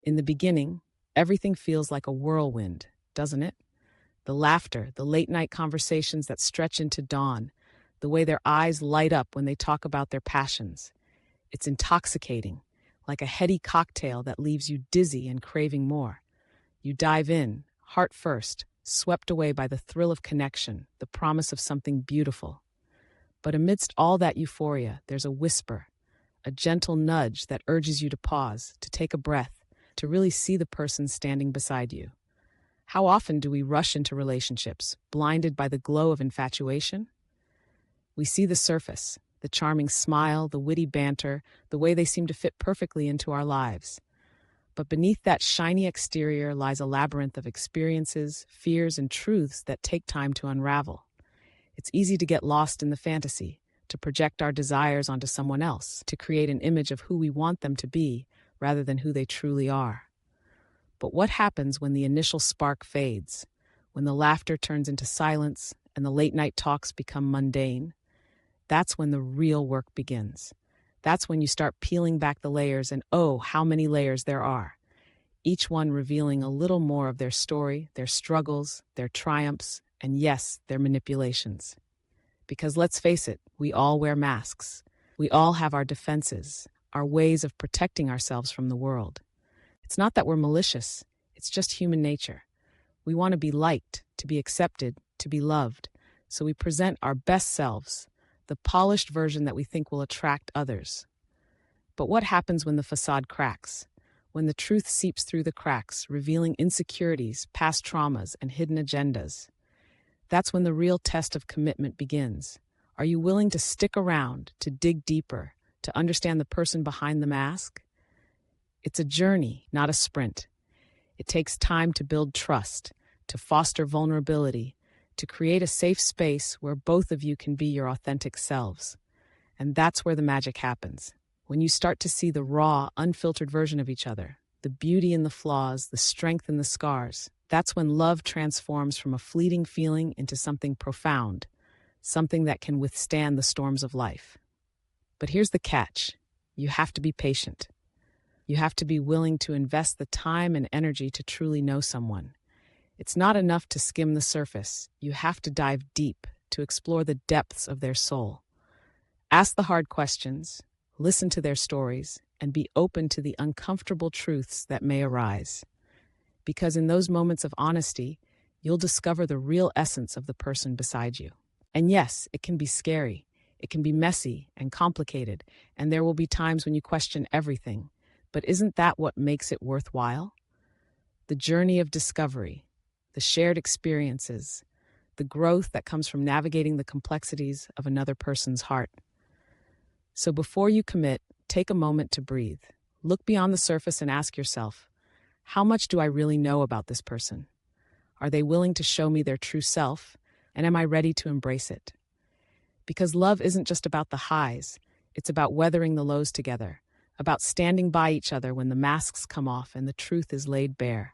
In the beginning, everything feels like a whirlwind, doesn't it? The laughter, the late night conversations that stretch into dawn, the way their eyes light up when they talk about their passions. It's intoxicating, like a heady cocktail that leaves you dizzy and craving more. You dive in, heart first, swept away by the thrill of connection, the promise of something beautiful. But amidst all that euphoria, there's a whisper, a gentle nudge that urges you to pause, to take a breath, to really see the person standing beside you. How often do we rush into relationships, blinded by the glow of infatuation? We see the surface, the charming smile, the witty banter, the way they seem to fit perfectly into our lives. But beneath that shiny exterior lies a labyrinth of experiences, fears, and truths that take time to unravel. It's easy to get lost in the fantasy, to project our desires onto someone else, to create an image of who we want them to be rather than who they truly are. But what happens when the initial spark fades, when the laughter turns into silence and the late night talks become mundane? That's when the real work begins. That's when you start peeling back the layers, and oh, how many layers there are. Each one revealing a little more of their story, their struggles, their triumphs, and yes, their manipulations. Because let's face it, we all wear masks. We all have our defenses, our ways of protecting ourselves from the world. It's not that we're malicious, it's just human nature. We want to be liked, to be accepted, to be loved, so we present our best selves, the polished version that we think will attract others. But what happens when the facade cracks? When the truth seeps through the cracks, revealing insecurities, past traumas, and hidden agendas? That's when the real test of commitment begins. Are you willing to stick around, to dig deeper, to understand the person behind the mask? It's a journey, not a sprint. It takes time to build trust, to foster vulnerability, to create a safe space where both of you can be your authentic selves. And that's where the magic happens. When you start to see the raw, unfiltered version of each other, the beauty in the flaws, the strength in the scars, that's when love transforms from a fleeting feeling into something profound, something that can withstand the storms of life. But here's the catch. You have to be patient. You have to be willing to invest the time and energy to truly know someone. It's not enough to skim the surface. You have to dive deep to explore the depths of their soul. Ask the hard questions, listen to their stories, and be open to the uncomfortable truths that may arise. Because in those moments of honesty, you'll discover the real essence of the person beside you. And yes, it can be scary. It can be messy and complicated, and there will be times when you question everything. But isn't that what makes it worthwhile? The journey of discovery, the shared experiences, the growth that comes from navigating the complexities of another person's heart. So before you commit, take a moment to breathe. Look beyond the surface and ask yourself, how much do I really know about this person? Are they willing to show me their true self? And am I ready to embrace it? Because love isn't just about the highs, it's about weathering the lows together, about standing by each other when the masks come off and the truth is laid bare.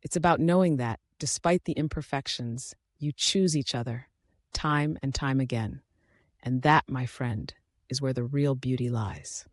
It's about knowing that, despite the imperfections, you choose each other, time and time again. And that, my friend, is where the real beauty lies.